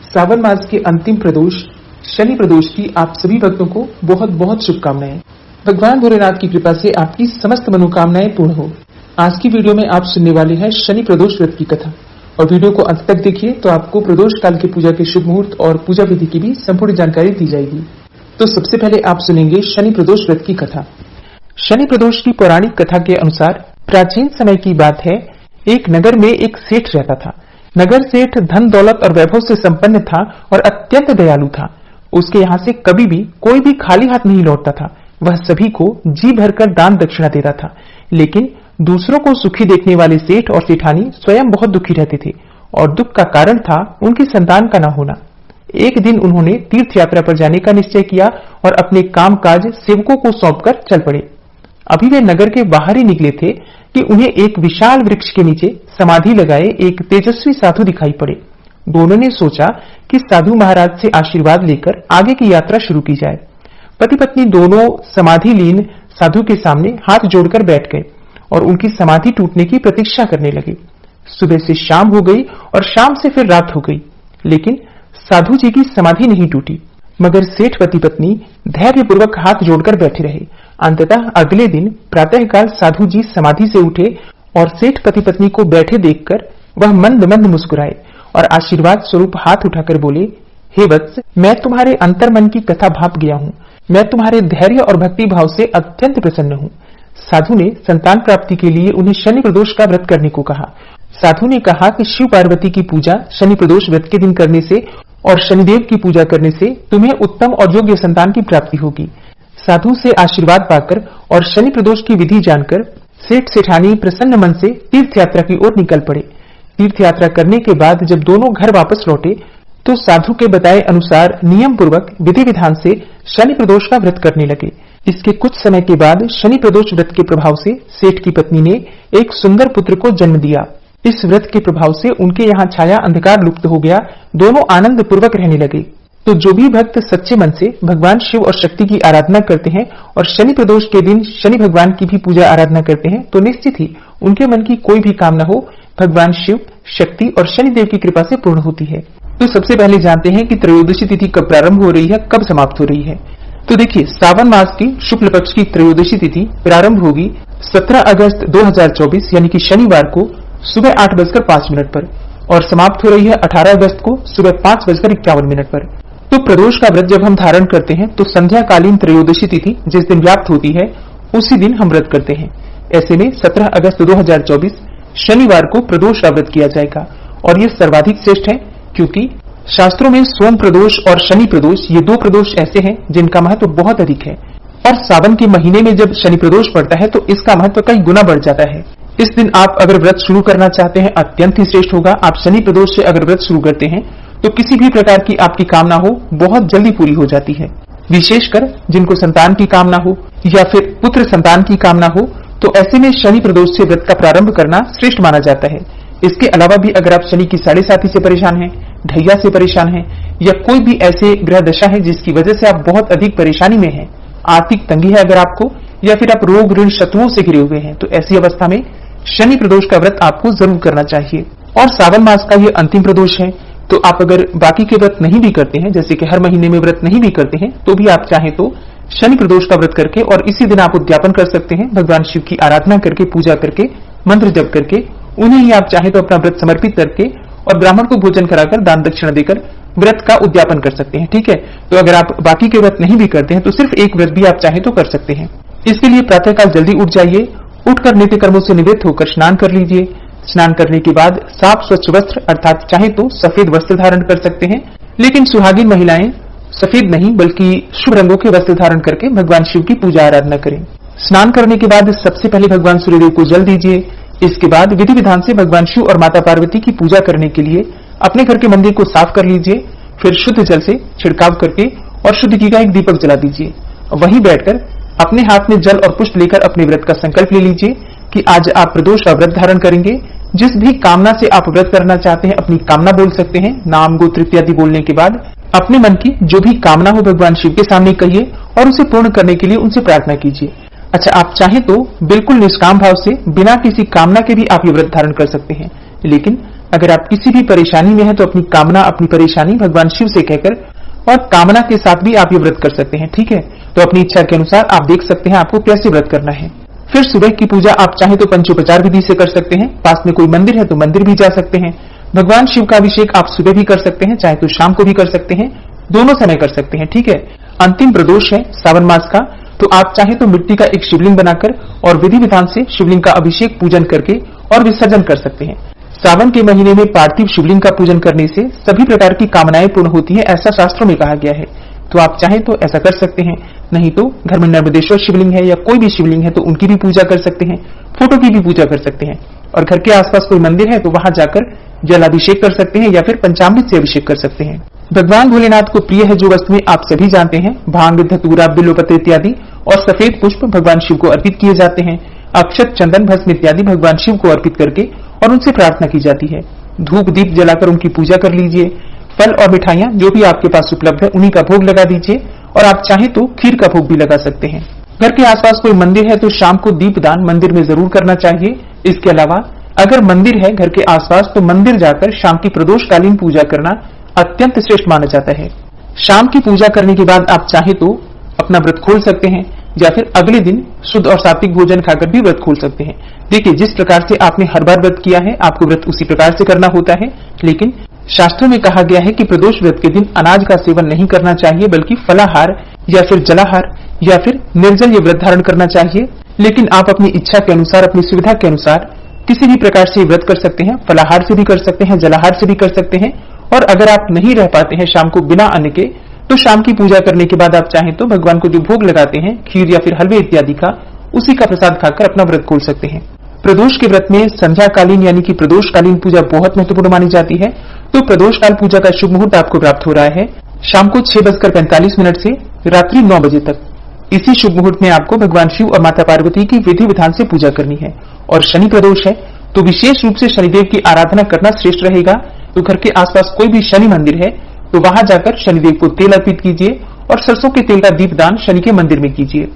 सावन मास के अंतिम प्रदोष शनि प्रदोष की आप सभी भक्तों को बहुत बहुत शुभकामनाएं। भगवान भोलेनाथ की कृपा से आपकी समस्त मनोकामनाएं पूर्ण हो। आज की वीडियो में आप सुनने वाले हैं शनि प्रदोष व्रत की कथा, और वीडियो को अंत तक देखिए तो आपको प्रदोष काल की पूजा के शुभ मुहूर्त और पूजा विधि की भी संपूर्ण जानकारी दी जाएगी। तो सबसे पहले आप सुनेंगे शनि प्रदोष व्रत की कथा। शनि प्रदोष की पौराणिक कथा के अनुसार प्राचीन समय की बात है। एक नगर में एक सेठ रहता था। नगर सेठ धन दौलत और वैभव से संपन्न था और अत्यंत दयालु था। उसके यहाँ से कभी भी कोई भी खाली हाथ नहीं लौटता था। वह सभी को जी भरकर दान दक्षिणा देता था, लेकिन दूसरों को सुखी देखने वाले सेठ और सेठानी स्वयं बहुत दुखी रहते थे, और दुख का कारण था उनकी संतान का न होना। एक दिन उन्होंने तीर्थ यात्रा पर जाने का निश्चय किया और अपने काम काज सेवकों को सौंपकर चल पड़े। अभी वे नगर के बाहर ही निकले थे कि उन्हें एक विशाल वृक्ष के नीचे समाधि लगाए एक तेजस्वी साधु दिखाई पड़े। दोनों ने सोचा कि साधु महाराज से आशीर्वाद लेकर आगे की यात्रा शुरू की जाए। पति पत्नी दोनों समाधि लीन साधु के सामने हाथ जोड़कर बैठ गए और उनकी समाधि टूटने की प्रतीक्षा करने लगे। सुबह से शाम हो गई और शाम से फिर रात हो गई, लेकिन साधु जी की समाधि नहीं टूटी। मगर सेठ पति पत्नी धैर्यपूर्वक हाथ जोड़कर बैठे रहे। अंततः अगले दिन प्रातःकाल साधु जी समाधि से उठे और सेठ पति पत्नी को बैठे देखकर वह मंद मंद मुस्कुराए और आशीर्वाद स्वरूप हाथ उठाकर बोले, हे वत्स, मैं तुम्हारे अंतर्मन की कथा भाप गया हूँ। मैं तुम्हारे धैर्य और भक्ति भाव से अत्यंत प्रसन्न हूँ। साधु ने संतान प्राप्ति के लिए उन्हें शनि प्रदोष का व्रत करने को कहा। साधु ने कहा कि शिव पार्वती की पूजा शनि प्रदोष व्रत के दिन करने से और शनिदेव की पूजा करने से तुम्हें उत्तम और योग्य संतान की प्राप्ति होगी। साधु से आशीर्वाद पाकर और शनि प्रदोष की विधि जानकर सेठ सेठानी प्रसन्न मन से तीर्थ यात्रा की ओर निकल पड़े। तीर्थ यात्रा करने के बाद जब दोनों घर वापस लौटे तो साधु के बताए अनुसार नियम पूर्वक विधि विधान से शनि प्रदोष का व्रत करने लगे। इसके कुछ समय के बाद शनि प्रदोष व्रत के प्रभाव से सेठ की पत्नी ने एक सुंदर पुत्र को जन्म दिया। इस व्रत के प्रभाव से उनके यहाँ छाया अंधकार लुप्त हो गया। दोनों आनंद पूर्वक रहने लगे। तो जो भी भक्त सच्चे मन से भगवान शिव और शक्ति की आराधना करते हैं और शनि प्रदोष के दिन शनि भगवान की भी पूजा आराधना करते हैं, तो निश्चित ही उनके मन की कोई भी कामना हो भगवान शिव, शक्ति और शनिदेव की कृपा से पूर्ण होती है। तो सबसे पहले जानते हैं कि त्रयोदशी तिथि कब प्रारंभ हो रही है, कब समाप्त हो रही है। तो देखिए, सावन मास की शुक्ल पक्ष की त्रयोदशी तिथि प्रारंभ होगी 17 अगस्त 2024 यानी कि शनिवार को सुबह 8:05 पर और समाप्त हो रही है 18 अगस्त को सुबह 5:51 पर। तो प्रदोष का व्रत जब हम धारण करते हैं तो संध्याकालीन त्रयोदशी तिथि जिस दिन व्याप्त होती है उसी दिन हम व्रत करते हैं। ऐसे में 17 अगस्त 2024 शनिवार को प्रदोष का व्रत किया जाएगा, और ये सर्वाधिक श्रेष्ठ है क्योंकि शास्त्रों में सोम प्रदोष और शनि प्रदोष ये दो प्रदोष ऐसे हैं जिनका महत्व बहुत अधिक है। और सावन के महीने में जब शनि प्रदोष पड़ता है तो इसका महत्व कई गुना बढ़ जाता है। इस दिन आप अगर व्रत शुरू करना चाहते हैं अत्यंत ही श्रेष्ठ होगा। आप शनि प्रदोष से अगर व्रत शुरू करते हैं तो किसी भी प्रकार की आपकी कामना हो बहुत जल्दी पूरी हो जाती है। विशेषकर जिनको संतान की कामना हो या फिर पुत्र संतान की कामना हो, तो ऐसे में शनि प्रदोष से व्रत का प्रारंभ करना श्रेष्ठ माना जाता है। इसके अलावा भी अगर आप शनि की 7.5 से परेशान हैं, ढैया से परेशान हैं, या कोई भी ऐसे ग्रह दशा है जिसकी वजह से आप बहुत अधिक परेशानी में हैं, आर्थिक तंगी है अगर आपको, या फिर आप रोग ऋण शत्रुओं से घिरे हुए हैं, तो ऐसी अवस्था में शनि प्रदोष का व्रत आपको जरूर करना चाहिए। और सावन मास का ये अंतिम प्रदोष है, तो आप अगर बाकी के व्रत नहीं भी करते हैं, जैसे कि हर महीने में व्रत नहीं भी करते हैं, तो भी आप चाहें तो शनि प्रदोष का व्रत करके और इसी दिन आप उद्यापन कर सकते हैं। भगवान शिव की आराधना करके, पूजा करके, मंत्र जप करके, उन्हें ही आप चाहें तो अपना व्रत समर्पित करके और ब्राह्मण को भोजन कराकर दान दक्षिणा देकर व्रत का उद्यापन कर सकते हैं। ठीक है, तो अगर आप बाकी के व्रत नहीं भी करते हैं तो सिर्फ एक व्रत भी आप चाहें तो कर सकते हैं। इसके लिए प्रातःकाल जल्दी उठ जाइए, उठकर नित्य कर्मों से निवृत्त होकर स्नान कर लीजिए। स्नान करने के बाद साफ स्वच्छ वस्त्र अर्थात चाहे तो सफेद वस्त्र धारण कर सकते हैं, लेकिन सुहागिन महिलाएं सफेद नहीं बल्कि शुभ रंगों के वस्त्र धारण करके भगवान शिव की पूजा आराधना करें। स्नान करने के बाद सबसे पहले भगवान सूर्यदेव को जल दीजिए। इसके बाद विधि विधान से भगवान शिव और माता पार्वती की पूजा करने के लिए अपने घर के मंदिर को साफ कर लीजिए। फिर शुद्ध जल से छिड़काव करके और शुद्ध घी का एक दीपक जला दीजिए। वहीं बैठकर अपने हाथ में जल और पुष्प लेकर अपने व्रत का संकल्प ले लीजिए कि आज आप प्रदोष का व्रत धारण करेंगे। जिस भी कामना से आप व्रत करना चाहते हैं अपनी कामना बोल सकते हैं। नाम गोत्र इत्यादि बोलने के बाद अपने मन की जो भी कामना हो भगवान शिव के सामने कहिए और उसे पूर्ण करने के लिए उनसे प्रार्थना कीजिए। अच्छा, आप चाहें तो बिल्कुल निष्काम भाव से बिना किसी कामना के भी आप ये व्रत धारण कर सकते हैं, लेकिन अगर आप किसी भी परेशानी में हैं तो अपनी कामना, अपनी परेशानी भगवान शिव से कहकर और कामना के साथ भी आप ये व्रत कर सकते हैं। ठीक है, तो अपनी इच्छा के अनुसार आप देख सकते हैं आपको कैसे व्रत करना है। फिर सुबह की पूजा आप चाहे तो पंचोपचार विधि से कर सकते हैं। पास में कोई मंदिर है तो मंदिर भी जा सकते हैं। भगवान शिव का अभिषेक आप सुबह भी कर सकते हैं, चाहे तो शाम को भी कर सकते हैं, दोनों समय कर सकते हैं। ठीक है, अंतिम प्रदोष है सावन मास का, तो आप चाहे तो मिट्टी का एक शिवलिंग बनाकर और विधि विधान से शिवलिंग का अभिषेक पूजन करके और विसर्जन कर सकते हैं। सावन के महीने में पार्थिव शिवलिंग का पूजन करने से सभी प्रकार की कामनाएं पूर्ण होती है, ऐसा शास्त्रों में कहा गया है। तो आप चाहें तो ऐसा कर सकते हैं, नहीं तो घर में नर्मदेश्वर शिवलिंग है या कोई भी शिवलिंग है तो उनकी भी पूजा कर सकते हैं, फोटो की भी पूजा कर सकते हैं। और घर के आसपास कोई मंदिर है तो वहां जाकर जलाभिषेक कर सकते हैं या फिर पंचामृत से अभिषेक कर सकते हैं। भगवान भोलेनाथ को प्रिय है जो वस्तुएं आप सभी जानते हैं, भांग, धतूरा, बिल्वपत्र इत्यादि और सफेद पुष्प भगवान शिव को अर्पित किए जाते हैं। अक्षत, चंदन, भस्म इत्यादि भगवान शिव को अर्पित करके और उनसे प्रार्थना की जाती है। धूप दीप जलाकर उनकी पूजा कर लीजिए। फल और मिठाइयां जो भी आपके पास उपलब्ध है उन्हीं का भोग लगा दीजिए और आप चाहें तो खीर का भोग भी लगा सकते हैं। घर के आसपास कोई मंदिर है तो शाम को दीपदान मंदिर में जरूर करना चाहिए। इसके अलावा अगर मंदिर है घर के आसपास तो मंदिर जाकर शाम की प्रदोषकालीन पूजा करना अत्यंत श्रेष्ठ माना जाता है। शाम की पूजा करने के बाद आप चाहे तो अपना व्रत खोल सकते हैं या फिर अगले दिन शुद्ध और सात्विक भोजन खाकर भी व्रत खोल सकते हैं। देखिए, जिस प्रकार से आपने हर बार व्रत किया है आपको व्रत उसी प्रकार से करना होता है, लेकिन शास्त्रों में कहा गया है कि प्रदोष व्रत के दिन अनाज का सेवन नहीं करना चाहिए, बल्कि फलाहार या फिर जलाहार या फिर निर्जल ये व्रत धारण करना चाहिए। लेकिन आप अपनी इच्छा के अनुसार, अपनी सुविधा के अनुसार किसी भी प्रकार से व्रत कर सकते हैं। फलाहार से भी कर सकते हैं, जलाहार से भी कर सकते हैं। और अगर आप नहीं रह पाते हैं शाम को बिना अन्न के, तो शाम की पूजा करने के बाद आप चाहें तो भगवान को जो भोग लगाते हैं, खीर या फिर हलवे इत्यादि का, उसी का प्रसाद खाकर अपना व्रत खोल सकते हैं। प्रदोष के व्रत में संध्याकालीन यानी कि प्रदोषकालीन पूजा बहुत महत्वपूर्ण मानी जाती है। तो प्रदोषकाल पूजा का शुभ मुहूर्त आपको प्राप्त हो रहा है शाम को 6:45 से रात्रि 9 बजे तक। इसी शुभ मुहूर्त में आपको भगवान शिव और माता पार्वती की विधि विधान से पूजा करनी है। और शनि प्रदोष है तो विशेष रूप से शनिदेव की आराधना करना श्रेष्ठ रहेगा। तो घर के आसपास कोई भी शनि मंदिर है तो वहां जाकर शनिदेव को तेल अर्पित कीजिए और सरसों के तेल का दीपदान शनि के मंदिर में कीजिए।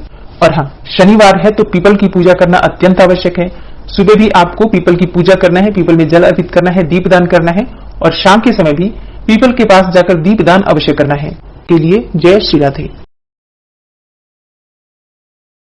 और हाँ, शनिवार है तो पीपल की पूजा करना अत्यंत आवश्यक है। सुबह भी आपको पीपल की पूजा करना है, पीपल में जल अर्पित करना है, दीपदान करना है और शाम के समय भी पीपल के पास जाकर दीपदान अवश्य करना है। के लिए जय श्री राधे।